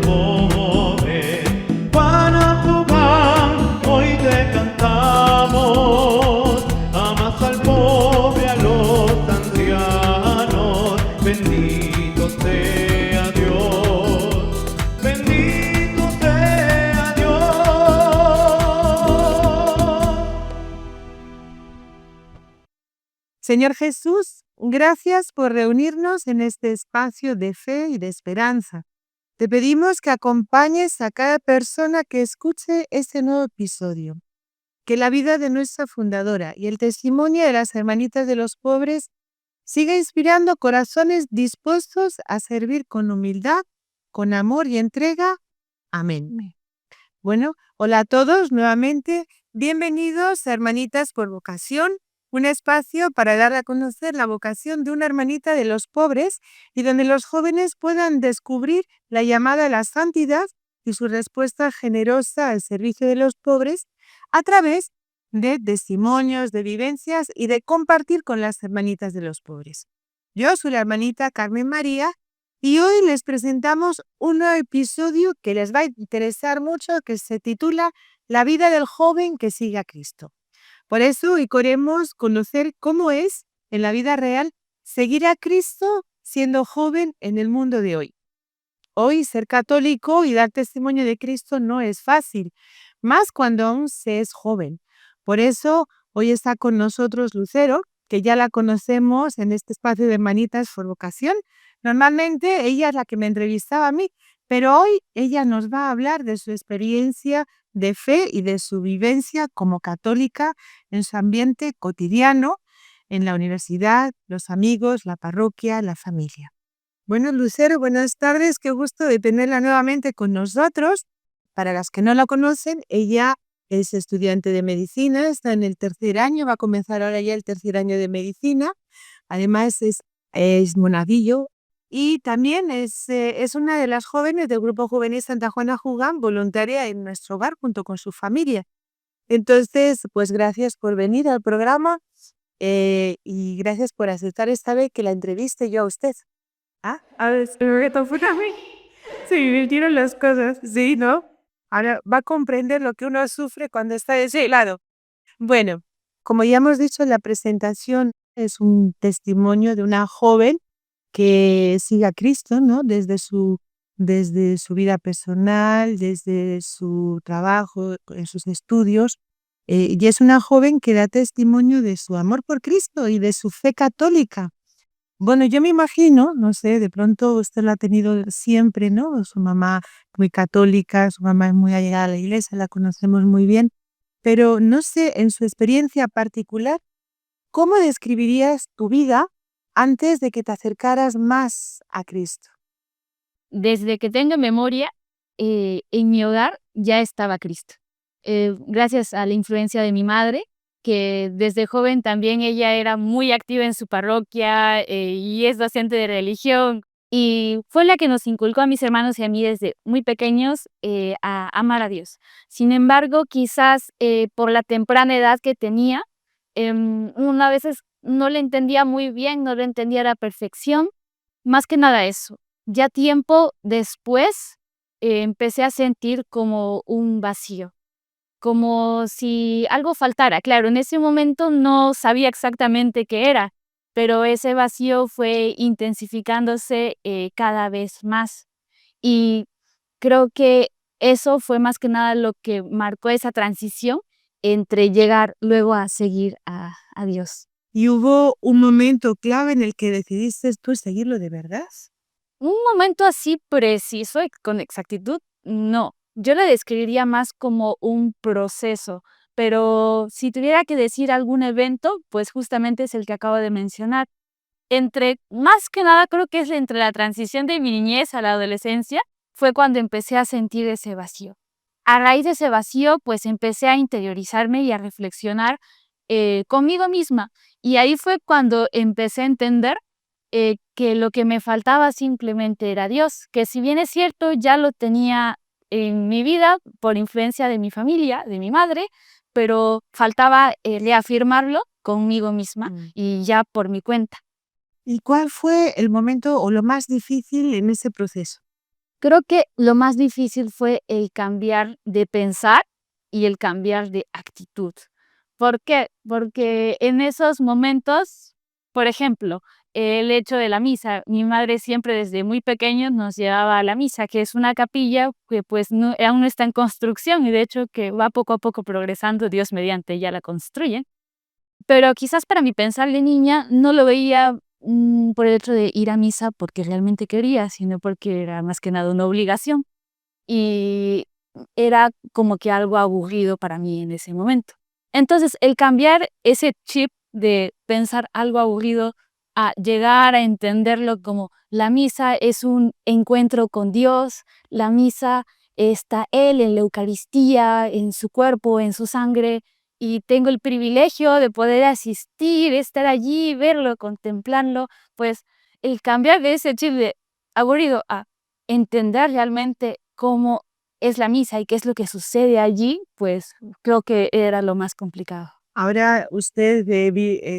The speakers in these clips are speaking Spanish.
joven. Juana Jubán, hoy te cantamos. Amas al pobre, a los ancianos. Bendito sea Dios. Bendito sea Dios. Señor Jesús, gracias por reunirnos en este espacio de fe y de esperanza. Te pedimos que acompañes a cada persona que escuche este nuevo episodio. Que la vida de nuestra fundadora y el testimonio de las hermanitas de los pobres siga inspirando corazones dispuestos a servir con humildad, con amor y entrega. Amén. Bueno, hola a todos nuevamente. Bienvenidos a Hermanitas por Vocación, un espacio para dar a conocer la vocación de una hermanita de los pobres y donde los jóvenes puedan descubrir la llamada a la santidad y su respuesta generosa al servicio de los pobres a través de testimonios, de vivencias y de compartir con las hermanitas de los pobres. Yo soy la hermanita Carmen María y hoy les presentamos un nuevo episodio que les va a interesar mucho, que se titula La vida del joven que sigue a Cristo. Por eso hoy queremos conocer cómo es, en la vida real, seguir a Cristo siendo joven en el mundo de hoy. Hoy ser católico y dar testimonio de Cristo no es fácil, más cuando aún se es joven. Por eso hoy está con nosotros Lucero, que ya la conocemos en este espacio de Hermanitas por Vocación. Normalmente ella es la que me entrevistaba a mí, pero hoy ella nos va a hablar de su experiencia de fe y de su vivencia como católica en su ambiente cotidiano, en la universidad, los amigos, la parroquia, la familia. Bueno, Lucero, buenas tardes, qué gusto de tenerla nuevamente con nosotros. Para las que no la conocen, ella es estudiante de medicina, está en el tercer año, va a comenzar ahora ya el tercer año de medicina. Además es monaguillo y también es una de las jóvenes del Grupo Juvenil Santa Juana Jugán, voluntaria en nuestro hogar junto con su familia. Entonces, pues gracias por venir al programa y gracias por aceptar esta vez que la entreviste yo a usted. A ver, esto fue a mí. Se divirtieron las cosas, sí, ¿no? Ahora va a comprender lo que uno sufre cuando está de ese lado. Bueno, como ya hemos dicho en la presentación, es un testimonio de una joven que sigue a Cristo, ¿no? Desde su vida personal, desde su trabajo, en sus estudios. Y es una joven que da testimonio de su amor por Cristo y de su fe católica. Bueno, yo me imagino, no sé, de pronto usted la ha tenido siempre, ¿no? Su mamá muy católica, su mamá es muy allegada a la iglesia, la conocemos muy bien, pero no sé, en su experiencia particular, ¿cómo describirías tu vida antes de que te acercaras más a Cristo? Desde que tengo memoria, en mi hogar ya estaba Cristo. Gracias a la influencia de mi madre, que desde joven también ella era muy activa en su parroquia, y es docente de religión, y fue la que nos inculcó a mis hermanos y a mí desde muy pequeños, a amar a Dios. Sin embargo, quizás, por la temprana edad que tenía, uno a veces no le entendía muy bien, no lo entendía a la perfección, más que nada eso. Ya tiempo después, empecé a sentir como un vacío, como si algo faltara. Claro, en ese momento no sabía exactamente qué era, pero ese vacío fue intensificándose, cada vez más. Y creo que eso fue más que nada lo que marcó esa transición entre llegar luego a seguir a Dios. ¿Y hubo un momento clave en el que decidiste tú seguirlo de verdad? Un momento así preciso y con exactitud, no. Yo lo describiría más como un proceso, pero si tuviera que decir algún evento, pues justamente es el que acabo de mencionar. Más que nada creo que es entre la transición de mi niñez a la adolescencia, fue cuando empecé a sentir ese vacío. A raíz de ese vacío, pues empecé a interiorizarme y a reflexionar conmigo misma. Y ahí fue cuando empecé a entender que lo que me faltaba simplemente era Dios, que si bien es cierto, ya lo tenía en mi vida por influencia de mi familia, de mi madre, pero faltaba reafirmarlo conmigo misma y ya por mi cuenta. ¿Y cuál fue el momento o lo más difícil en ese proceso? Creo que lo más difícil fue el cambiar de pensar y el cambiar de actitud. ¿Por qué? Porque en esos momentos, por ejemplo, el hecho de la misa, mi madre siempre desde muy pequeños nos llevaba a la misa, que es una capilla que pues no, aún no está en construcción y de hecho que va poco a poco progresando, Dios mediante ya la construyen. Pero quizás para mi pensar de niña no lo veía, por el hecho de ir a misa porque realmente quería, sino porque era más que nada una obligación, y era como que algo aburrido para mí en ese momento. Entonces, el cambiar ese chip de pensar algo aburrido a llegar a entenderlo como la misa es un encuentro con Dios, la misa está Él en la Eucaristía, en su cuerpo, en su sangre, y tengo el privilegio de poder asistir, estar allí, verlo, contemplarlo, pues el cambiar de ese chip de aburrido a entender realmente cómo es la misa y qué es lo que sucede allí, pues creo que era lo más complicado. Ahora usted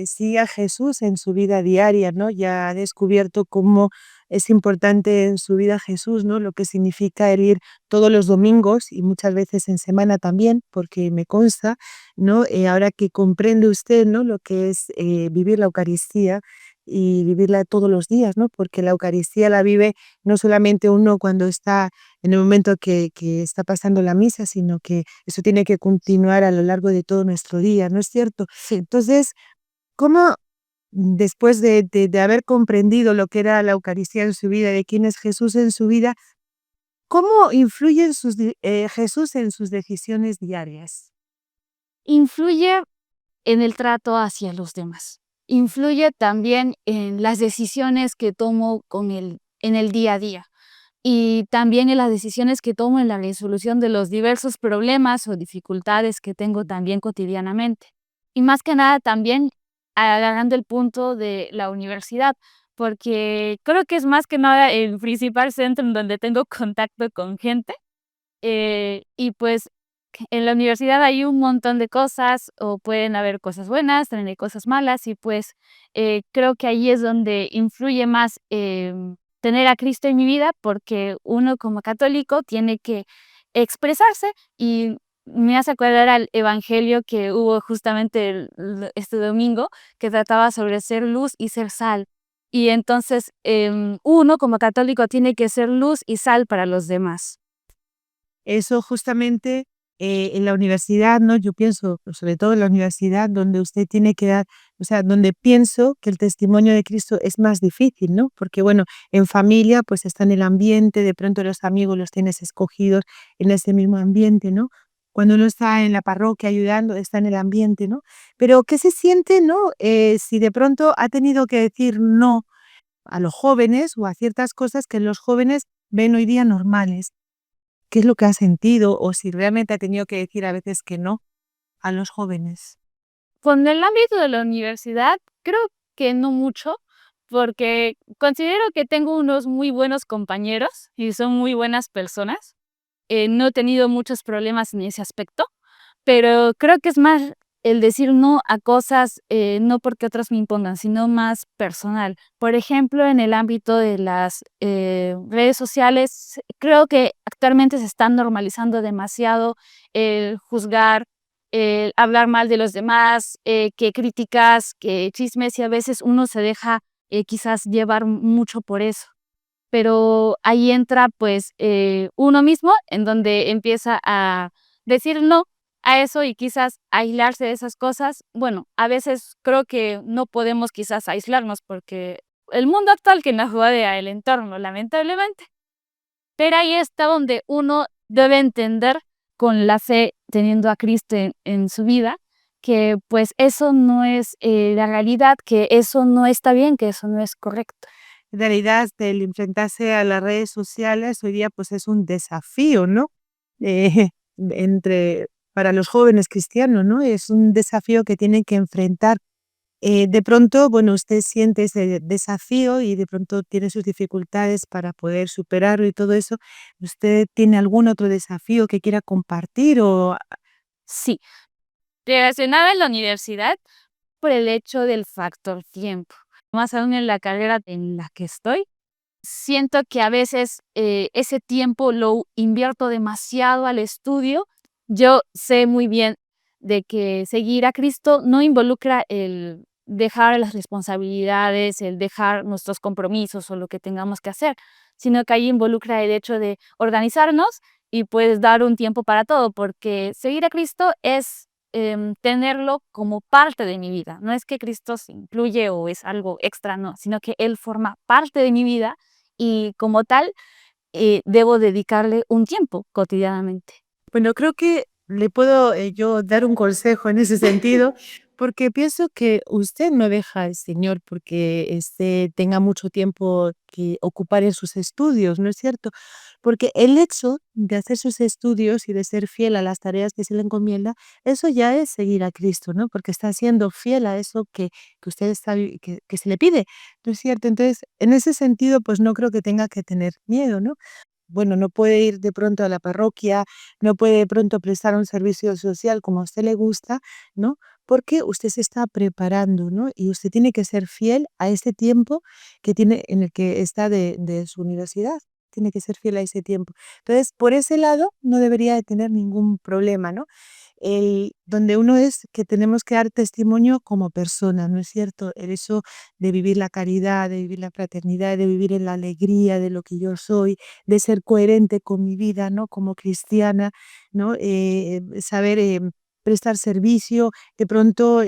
sigue a Jesús en su vida diaria, ¿no? Ya ha descubierto cómo es importante en su vida Jesús, ¿no? Lo que significa el ir todos los domingos y muchas veces en semana también, porque me consta, ¿no? Ahora que comprende usted, ¿no? Lo que es vivir la Eucaristía y vivirla todos los días, ¿no? Porque la Eucaristía la vive no solamente uno cuando está en el momento que está pasando la misa, sino que eso tiene que continuar a lo largo de todo nuestro día, ¿no es cierto? Sí. Entonces, ¿cómo después de haber comprendido lo que era la Eucaristía en su vida, de quién es Jesús en su vida, cómo influye Jesús en sus decisiones diarias? Influye en el trato hacia los demás. Influye también en las decisiones que tomo en el día a día y también en las decisiones que tomo en la resolución de los diversos problemas o dificultades que tengo también cotidianamente. Y más que nada también agarrando el punto de la universidad, porque creo que es más que nada el principal centro en donde tengo contacto con gente. Y pues en la universidad hay un montón de cosas, o pueden haber cosas buenas, también hay cosas malas, y pues creo que ahí es donde influye más tener a Cristo en mi vida, porque uno como católico tiene que expresarse y me hace acordar al evangelio que hubo justamente este domingo, que trataba sobre ser luz y ser sal. Y entonces uno como católico tiene que ser luz y sal para los demás. Eso justamente en la universidad, ¿no? Yo pienso, sobre todo en la universidad, donde usted tiene que dar, o sea, donde pienso que el testimonio de Cristo es más difícil, ¿no? Porque bueno, en familia pues está en el ambiente, de pronto los amigos los tienes escogidos en ese mismo ambiente, ¿no? Cuando uno está en la parroquia ayudando, está en el ambiente, ¿no? Pero ¿qué se siente, no? Si de pronto ha tenido que decir no a los jóvenes o a ciertas cosas que los jóvenes ven hoy día normales. ¿Qué es lo que ha sentido o si realmente ha tenido que decir a veces que no a los jóvenes? Con el ámbito de la universidad, creo que no mucho, porque considero que tengo unos muy buenos compañeros y son muy buenas personas. No he tenido muchos problemas en ese aspecto, pero creo que es más el decir no a cosas, no porque otros me impongan, sino más personal. Por ejemplo, en el ámbito de las redes sociales, creo que actualmente se están normalizando demasiado el juzgar, el hablar mal de los demás, que críticas, que chismes, y a veces uno se deja quizás llevar mucho por eso. Pero ahí entra pues uno mismo en donde empieza a decir no a eso y quizás aislarse de esas cosas. Bueno, a veces creo que no podemos quizás aislarnos porque el mundo actual que nos rodea, el entorno, lamentablemente. Pero ahí está donde uno debe entender con la fe, teniendo a Cristo en su vida, que pues eso no es la realidad, que eso no está bien, que eso no es correcto. En realidad, el enfrentarse a las redes sociales hoy día pues es un desafío, ¿no? Eh, para los jóvenes cristianos, ¿no? Es un desafío que tienen que enfrentar. De pronto, bueno, usted siente ese desafío y de pronto tiene sus dificultades para poder superarlo y todo eso. ¿Usted tiene algún otro desafío que quiera compartir o Sí, relacionado en la universidad por el hecho del factor tiempo, más aún en la carrera en la que estoy. siento que a veces ese tiempo lo invierto demasiado al estudio. Yo sé muy bien de que seguir a Cristo no involucra el dejar las responsabilidades, el dejar nuestros compromisos o lo que tengamos que hacer, sino que ahí involucra el hecho de organizarnos y pues dar un tiempo para todo, porque seguir a Cristo es tenerlo como parte de mi vida. No es que Cristo se incluye o es algo extra, no, sino que Él forma parte de mi vida y como tal debo dedicarle un tiempo cotidianamente. Bueno, creo que le puedo yo dar un consejo en ese sentido, porque pienso que usted no deja al Señor porque tenga mucho tiempo que ocupar en sus estudios, ¿no es cierto? Porque el hecho de hacer sus estudios y de ser fiel a las tareas que se le encomienda, eso ya es seguir a Cristo, ¿no? Porque está siendo fiel a eso que usted que se le pide, ¿no es cierto? Entonces, en ese sentido, pues no creo que tenga que tener miedo, ¿no? Bueno, no puede ir de pronto a la parroquia, no puede de pronto prestar un servicio social como a usted le gusta, ¿no? Porque usted se está preparando, ¿no? Y usted tiene que ser fiel a ese tiempo que tiene en el que está de su universidad. Tiene que ser fiel a ese tiempo. Entonces, por ese lado, no debería de tener ningún problema, ¿no? Donde uno es que tenemos que dar testimonio como persona, ¿no es cierto? El eso de vivir la caridad, de vivir la fraternidad, de vivir en la alegría de lo que yo soy, de ser coherente con mi vida, ¿no? Como cristiana, ¿no? Saber prestar servicio, de pronto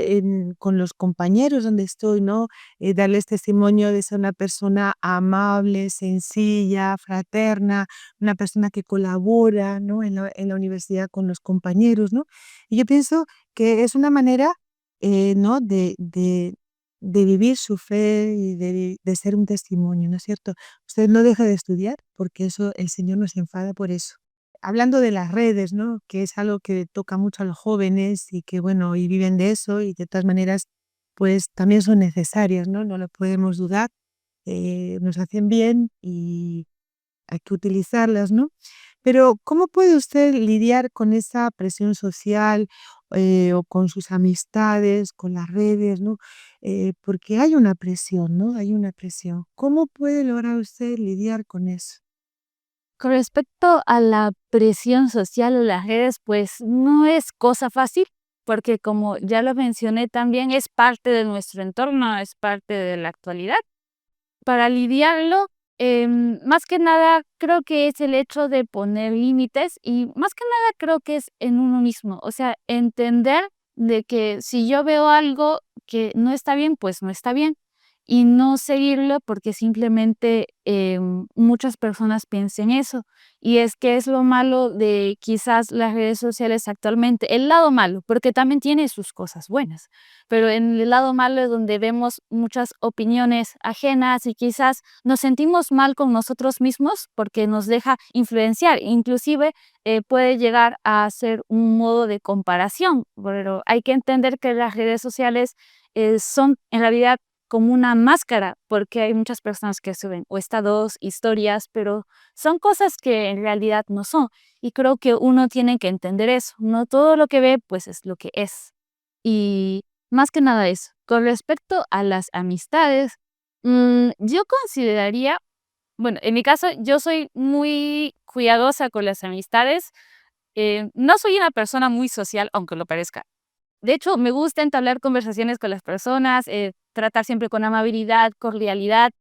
con los compañeros donde estoy, ¿no? Darles testimonio de ser una persona amable, sencilla, fraterna, una persona que colabora, ¿no? En la universidad con los compañeros, ¿no? Y yo pienso que es una manera, ¿no? De vivir su fe y de ser un testimonio, ¿no es cierto? Usted no deja de estudiar porque eso el Señor no se enfada por eso. Hablando de las redes, ¿no? Que es algo que toca mucho a los jóvenes y que, bueno, y viven de eso y de todas maneras, pues también son necesarias, ¿no? No lo podemos dudar. Nos hacen bien y hay que utilizarlas, ¿no? Pero, ¿cómo puede usted lidiar con esa presión social, o con sus amistades, con las redes, ¿no? Porque hay una presión, ¿no? Hay una presión. ¿Cómo puede lograr usted lidiar con eso? Con respecto a la presión social o las redes, pues no es cosa fácil, porque como ya lo mencioné también es parte de nuestro entorno, es parte de la actualidad. Para lidiarlo, más que nada creo que es el hecho de poner límites y más que nada creo que es en uno mismo, o sea, entender de que si yo veo algo que no está bien, pues no está bien y no seguirlo porque simplemente muchas personas piensen eso. Y es que es lo malo de quizás las redes sociales actualmente, el lado malo, porque también tiene sus cosas buenas, pero en el lado malo es donde vemos muchas opiniones ajenas y quizás nos sentimos mal con nosotros mismos porque nos deja influenciar, inclusive puede llegar a ser un modo de comparación, pero hay que entender que las redes sociales son en realidad como una máscara, porque hay muchas personas que suben o estados, historias, pero son cosas que en realidad no son. Y creo que uno tiene que entender eso. No todo lo que ve, pues es lo que es. Y más que nada eso. Con respecto a las amistades, yo consideraría, bueno, en mi caso, yo soy muy cuidadosa con las amistades. No soy una persona muy social, aunque lo parezca. De hecho, me gusta entablar conversaciones con las personas, tratar siempre con amabilidad, cordialidad,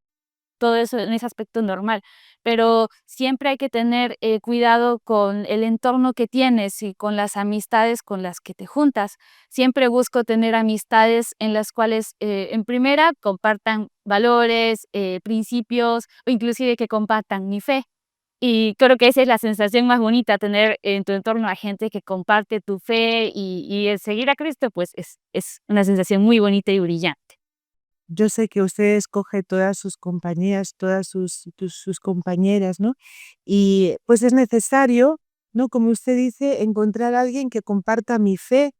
todo eso en ese aspecto normal, pero siempre hay que tener cuidado con el entorno que tienes y con las amistades con las que te juntas. Siempre busco tener amistades en las cuales, en primera, compartan valores, principios o inclusive que compartan mi fe. Y creo que esa es la sensación más bonita, tener en tu entorno a gente que comparte tu fe y el seguir a Cristo, pues es una sensación muy bonita y brillante. Yo sé que usted escoge todas sus compañías, todas sus compañeras, ¿no? Y pues es necesario, ¿no? Como usted dice, encontrar a alguien que comparta mi fe,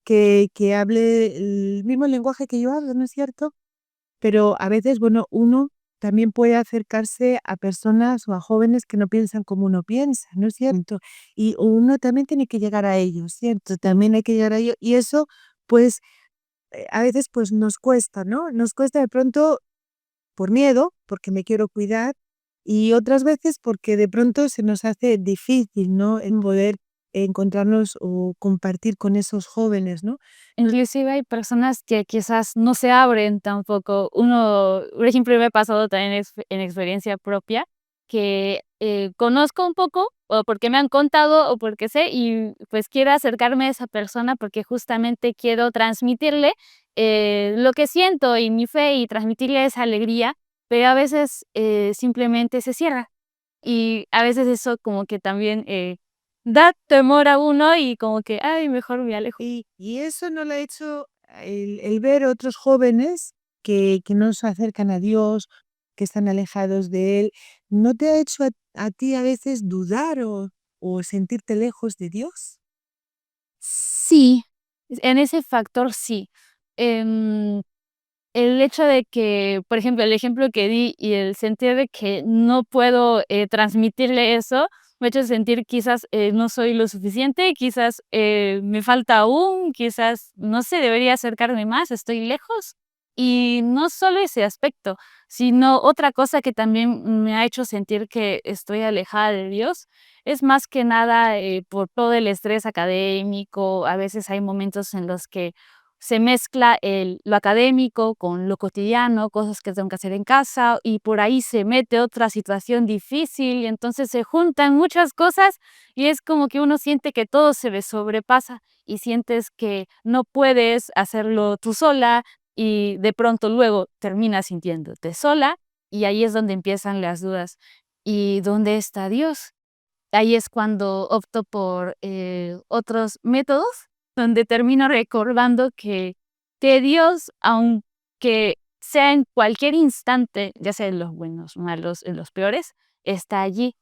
que hable el mismo lenguaje que yo hablo, ¿no es cierto? Pero a veces, bueno, uno también puede acercarse a personas o a jóvenes que no piensan como uno piensa, ¿no es cierto? Y uno también tiene que llegar a ellos, ¿cierto? También hay que llegar a ellos. Y eso, pues, a veces, pues nos cuesta, ¿no? Nos cuesta de pronto por miedo, porque me quiero cuidar, y otras veces porque de pronto se nos hace difícil, ¿no? En poder encontrarnos o compartir con esos jóvenes, ¿no? Inclusive hay personas que quizás no se abren tampoco. Uno, por ejemplo, me ha pasado también en experiencia propia, que conozco un poco, o porque me han contado, o porque sé, y pues quiero acercarme a esa persona porque justamente quiero transmitirle lo que siento y mi fe y transmitirle esa alegría, pero a veces simplemente se cierra. Y a veces eso como que también da temor a uno y como que, ay, mejor me alejo. Y eso no lo ha hecho el ver otros jóvenes que no se acercan a Dios, que están alejados de Él, ¿no te ha hecho a ti a veces dudar o sentirte lejos de Dios? Sí, en ese factor sí. Em, el hecho de que, por ejemplo, el ejemplo que di y el sentir de que no puedo transmitirle eso, me ha hecho sentir quizás no soy lo suficiente, quizás me falta aún, quizás no sé, debería acercarme más, estoy lejos. Y no solo ese aspecto, sino otra cosa que también me ha hecho sentir que estoy alejada de Dios, es más que nada por todo el estrés académico. A veces hay momentos en los que se mezcla lo académico con lo cotidiano, cosas que tengo que hacer en casa, y por ahí se mete otra situación difícil, y entonces se juntan muchas cosas y es como que uno siente que todo se le sobrepasa y sientes que no puedes hacerlo tú sola y de pronto luego terminas sintiéndote sola y ahí es donde empiezan las dudas. ¿Y dónde está Dios? Ahí es cuando opto por otros métodos, donde termino recordando que Dios, aunque sea en cualquier instante, ya sea en los buenos, malos, en los peores, está allí.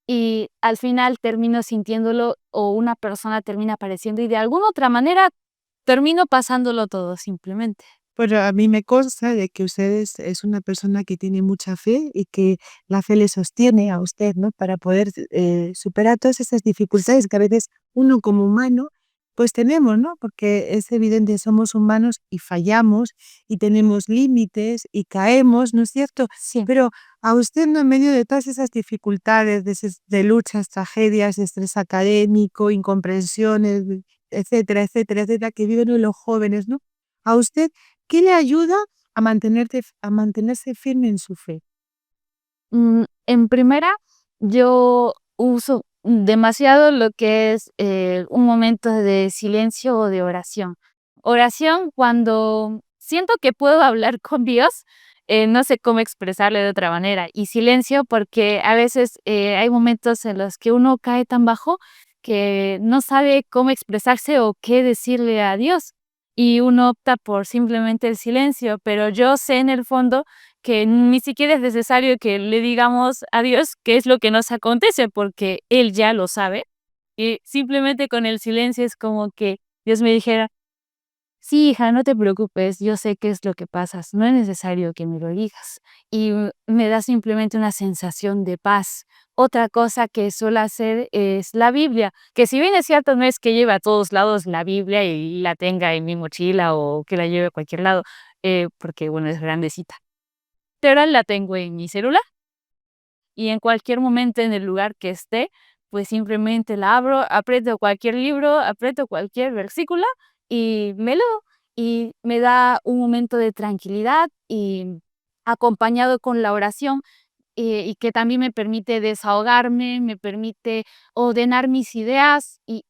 Y al final termino sintiéndolo o una persona termina apareciendo y de alguna otra manera termino pasándolo todo simplemente. Bueno, a mí me consta de que usted es una persona que tiene mucha fe y que la fe le sostiene a usted, ¿no? Para poder superar todas esas dificultades que a veces uno como humano pues tenemos, ¿no? Porque es evidente, somos humanos y fallamos y tenemos límites y caemos, ¿no es cierto? Sí. Pero a usted, ¿no? En medio de todas esas dificultades, de luchas, tragedias, estrés académico, incomprensiones, etcétera, etcétera, etcétera, que viven hoy los jóvenes, ¿no? A usted, ¿qué le ayuda a mantenerse firme en su fe? En primera, yo uso demasiado lo que es un momento de silencio o de oración. Oración cuando siento que puedo hablar con Dios, no sé cómo expresarle de otra manera. Y silencio porque a veces hay momentos en los que uno cae tan bajo que no sabe cómo expresarse o qué decirle a Dios. Y uno opta por simplemente el silencio, pero yo sé en el fondo que ni siquiera es necesario que le digamos a Dios qué es lo que nos acontece, porque Él ya lo sabe. Y simplemente con el silencio es como que Dios me dijera, sí, hija, no te preocupes, yo sé qué es lo que pasas, no es necesario que me lo digas. Y me da simplemente una sensación de paz. Otra cosa que suelo hacer es la Biblia, que si bien es cierto, no es que lleve a todos lados la Biblia y la tenga en mi mochila o que la lleve a cualquier lado, porque bueno, es grandecita. Pero la tengo en mi celular y en cualquier momento en el lugar que esté, pues simplemente la abro, aprieto cualquier libro, aprieto cualquier versículo y me leo. Y me da un momento de tranquilidad y acompañado con la oración y que también me permite desahogarme, me permite ordenar mis ideas y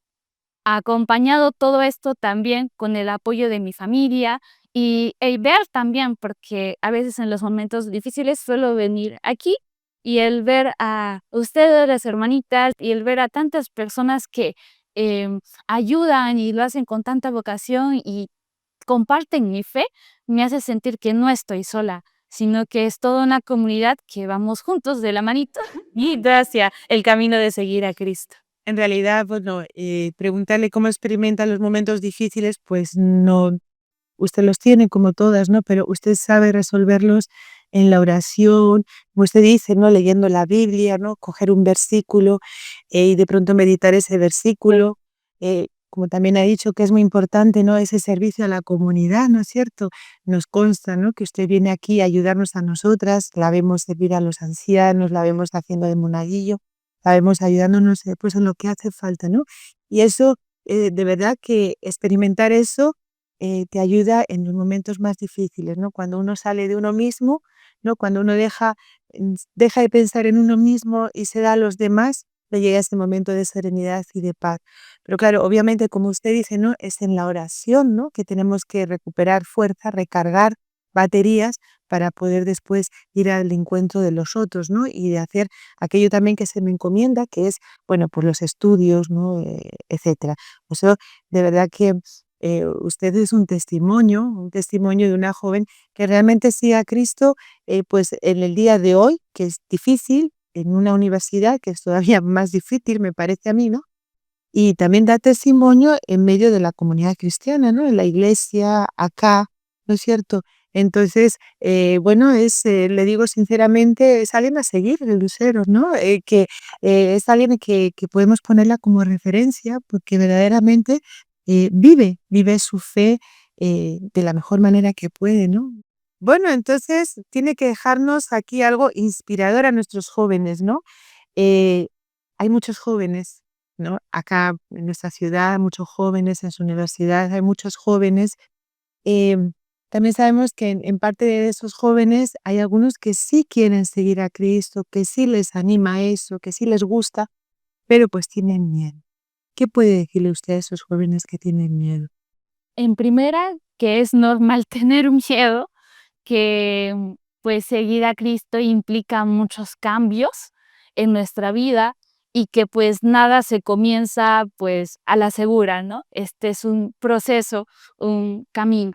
acompañado todo esto también con el apoyo de mi familia y el ver también, porque a veces en los momentos difíciles suelo venir aquí y el ver a ustedes, las hermanitas, y el ver a tantas personas que ayudan y lo hacen con tanta vocación y comparten mi fe, me hace sentir que no estoy sola, sino que es toda una comunidad que vamos juntos de la manito y hacia el camino de seguir a Cristo. En realidad, bueno, preguntarle cómo experimenta los momentos difíciles, pues no, usted los tiene como todas, ¿no? Pero usted sabe resolverlos en la oración, como usted dice, ¿no? Leyendo la Biblia, ¿no? Coger un versículo y de pronto meditar ese versículo. como también ha dicho que es muy importante, ¿no? Ese servicio a la comunidad, ¿no es cierto? Nos consta, ¿no? Que usted viene aquí a ayudarnos a nosotras, la vemos servir a los ancianos, la vemos haciendo de monaguillo, la vemos ayudándonos pues en lo que hace falta, ¿no? Y eso, de verdad que experimentar eso te ayuda en los momentos más difíciles, ¿no? Cuando uno sale de uno mismo, ¿no? Cuando uno deja de pensar en uno mismo y se da a los demás, le llega ese momento de serenidad y de paz. Pero claro, obviamente, como usted dice, ¿no? Es en la oración, ¿no? Que tenemos que recuperar fuerza, recargar baterías para poder después ir al encuentro de los otros, ¿no? Y de hacer aquello también que se me encomienda, que es, bueno, pues los estudios, ¿no? Etcétera. Eso, de verdad que usted es un testimonio de una joven que realmente sigue a Cristo, pues en el día de hoy, que es difícil, en una universidad, que es todavía más difícil, me parece a mí, ¿no? Y también da testimonio en medio de la comunidad cristiana, ¿no? En la iglesia, acá, ¿no es cierto? Entonces, bueno, le digo sinceramente, es alguien a seguir de Lucero, ¿no? Que es alguien que podemos ponerla como referencia porque verdaderamente vive su fe de la mejor manera que puede, ¿no? Bueno, entonces tiene que dejarnos aquí algo inspirador a nuestros jóvenes, ¿no? Eh, Hay muchos jóvenes, ¿no? Acá en nuestra ciudad, muchos jóvenes en su universidad, hay muchos jóvenes. Em, También sabemos que en parte de esos jóvenes hay algunos que sí quieren seguir a Cristo, que sí les anima eso, que sí les gusta, pero pues tienen miedo. ¿Qué puede decirle usted a esos jóvenes que tienen miedo? En primera, que es normal tener un miedo, que pues seguir a Cristo implica muchos cambios en nuestra vida y que pues nada se comienza pues a la segura, ¿no? Este es un proceso, un camino.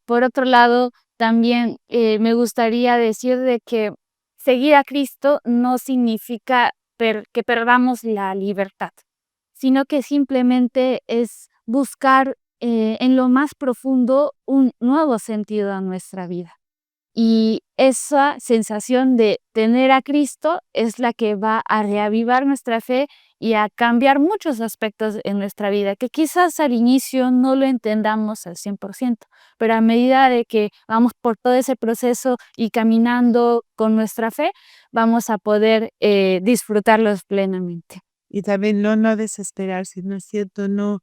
Por otro lado, también me gustaría decir de que seguir a Cristo no significa que perdamos la libertad, sino que simplemente es buscar en lo más profundo un nuevo sentido a nuestra vida. Y esa sensación de tener a Cristo es la que va a reavivar nuestra fe y a cambiar muchos aspectos en nuestra vida, que quizás al inicio no lo entendamos al 100%, pero a medida de que vamos por todo ese proceso y caminando con nuestra fe, vamos a poder disfrutarlos plenamente. Y también no desesperarse, ¿no es cierto? No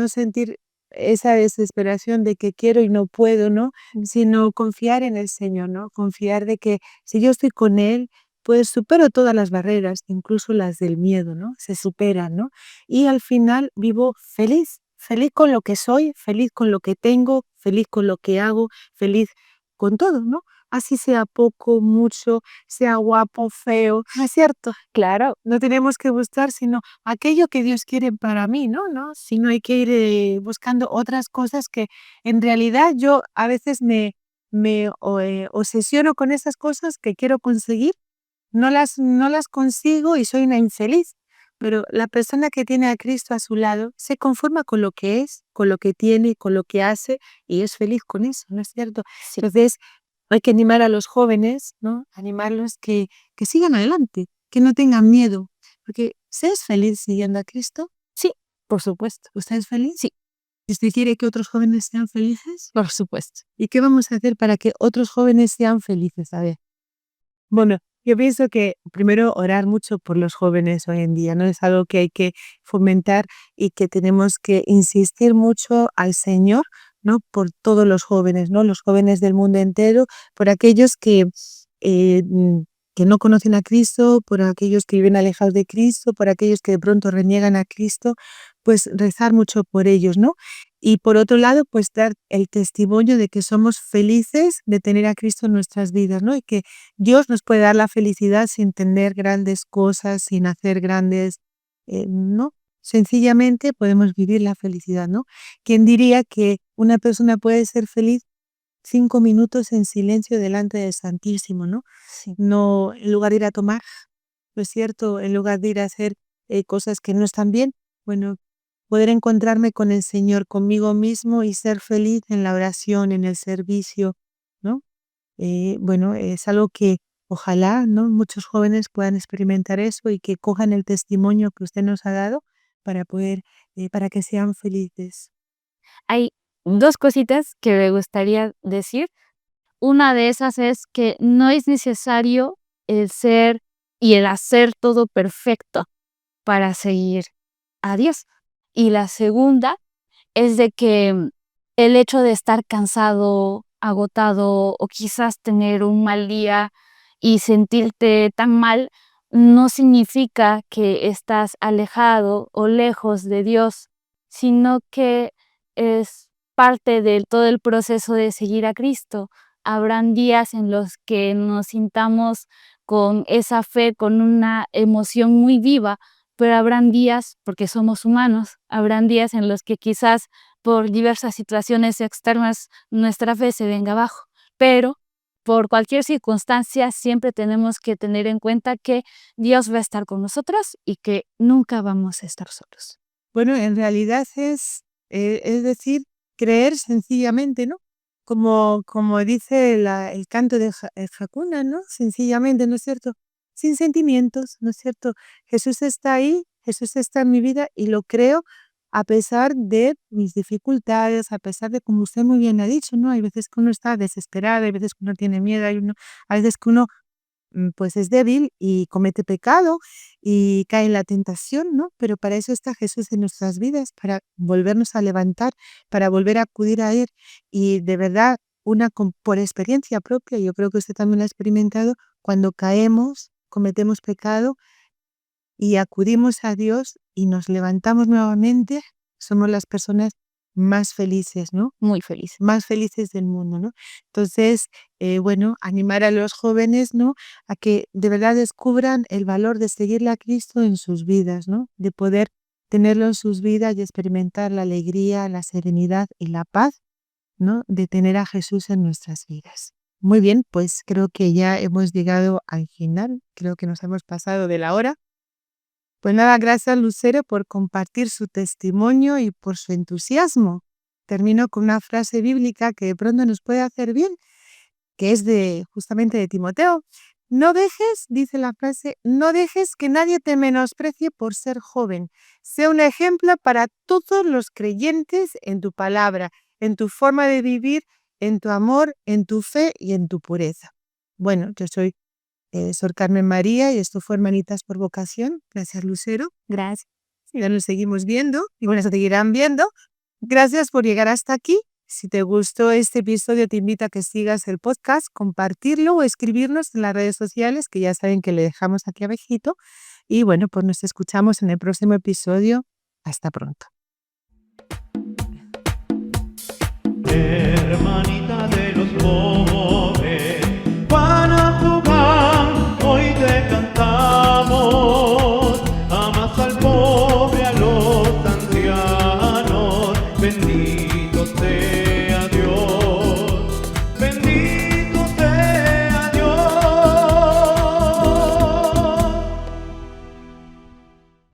sentir esa desesperación de que quiero y no puedo, ¿no? Sino confiar en el Señor, ¿no? Confiar de que si yo estoy con Él, pues supero todas las barreras, incluso las del miedo, ¿no? Se superan, ¿no? Y al final vivo feliz, feliz con lo que soy, feliz con lo que tengo, feliz con lo que hago, feliz con todo, ¿no? Así sea poco, mucho, sea guapo, feo, ¿no es cierto? Claro, No tenemos que buscar sino aquello que Dios quiere para mí, ¿no? ¿No? Si no hay que ir buscando otras cosas que en realidad yo a veces me obsesiono con esas cosas que quiero conseguir, no las consigo y soy una infeliz. Pero la persona que tiene a Cristo a su lado se conforma con lo que es, con lo que tiene, con lo que hace y es feliz con eso, ¿no es cierto? sí, Entonces, hay que animar a los jóvenes, ¿no? Animarlos que sigan adelante, que no tengan miedo, porque ¿usted es feliz siguiendo a Cristo? sí, por supuesto, ¿Usted es feliz? sí, ¿Y usted quiere que otros jóvenes sean felices? por supuesto. ¿Y qué vamos a hacer para que otros jóvenes sean felices? A ver. Bueno, yo pienso que primero orar mucho por los jóvenes hoy en día, ¿no? Es algo que hay que fomentar y que tenemos que insistir mucho al Señor, ¿no? Por todos los jóvenes, ¿no? Los jóvenes del mundo entero, por aquellos eh, mm, que no conocen a Cristo, por aquellos que viven alejados de Cristo, por aquellos que de pronto reniegan a Cristo, pues rezar mucho por ellos, ¿no? Y por otro lado, pues dar el testimonio de que somos felices de tener a Cristo en nuestras vidas, ¿no? Y que Dios nos puede dar la felicidad sin tener grandes cosas, sin hacer grandes, ¿no? Sencillamente podemos vivir la felicidad, ¿no? ¿Quién diría que una persona puede ser feliz 5 minutos en silencio delante del Santísimo, ¿no? Sí. No, en lugar de ir a tomar, ¿no es cierto? En lugar de ir a hacer cosas que no están bien, bueno, poder encontrarme con el Señor, conmigo mismo y ser feliz en la oración, en el servicio, ¿no? Bueno, es algo que ojalá, ¿no? Muchos jóvenes puedan experimentar eso y que cojan el testimonio que usted nos ha dado para que sean felices? Hay dos cositas que me gustaría decir. Una de esas es que no es necesario el ser y el hacer todo perfecto para seguir a Dios. Y la segunda es de que el hecho de estar cansado, agotado o quizás tener un mal día y sentirte tan mal no significa que estás alejado o lejos de Dios, sino que es parte de todo el proceso de seguir a Cristo. Habrán días en los que nos sintamos con esa fe, con una emoción muy viva, pero habrán días, porque somos humanos, habrán días en los que quizás por diversas situaciones externas nuestra fe se venga abajo, pero por cualquier circunstancia siempre tenemos que tener en cuenta que Dios va a estar con nosotros y que nunca vamos a estar solos. Bueno, en realidad es decir, creer sencillamente, ¿no? Como dice el canto de Hakuna, ¿no? Sencillamente, ¿no es cierto? Sin sentimientos, ¿no es cierto? Jesús está ahí, Jesús está en mi vida y lo creo a pesar de mis dificultades, a pesar de, como usted muy bien ha dicho, ¿no? Hay veces que uno está desesperado, hay veces que uno tiene miedo, hay veces que uno pues es débil y comete pecado y cae en la tentación, ¿no? Pero para eso está Jesús en nuestras vidas, para volvernos a levantar, para volver a acudir a Él. Y de verdad, por experiencia propia, yo creo que usted también lo ha experimentado, cuando caemos, cometemos pecado y acudimos a Dios y nos levantamos nuevamente, somos las personas más felices, ¿no? Muy feliz. Más felices del mundo, ¿no? Entonces, bueno, animar a los jóvenes, ¿no? A que de verdad descubran el valor de seguirle a Cristo en sus vidas, ¿no? De poder tenerlo en sus vidas y experimentar la alegría, la serenidad y la paz, ¿no? De tener a Jesús en nuestras vidas. Muy bien, pues creo que ya hemos llegado al final, creo que nos hemos pasado de la hora. Pues nada, gracias Lucero por compartir su testimonio y por su entusiasmo. Termino con una frase bíblica que de pronto nos puede hacer bien, que es justamente de Timoteo. No dejes, dice la frase, no dejes que nadie te menosprecie por ser joven. Sé un ejemplo para todos los creyentes en tu palabra, en tu forma de vivir, en tu amor, en tu fe y en tu pureza. Bueno, yo soy Sor Carmen María y esto fue Hermanitas por Vocación. Gracias, Lucero. Gracias. Ya nos seguimos viendo y bueno, se seguirán viendo. Gracias por llegar hasta aquí. Si te gustó este episodio, te invito a que sigas el podcast, compartirlo o escribirnos en las redes sociales, que ya saben que le dejamos aquí abajito. Y bueno, pues nos escuchamos en el próximo episodio. Hasta pronto. Hermanita de los pobres, Juana Jugán, hoy te cantamos. Amas al pobre, a los ancianos, bendito sea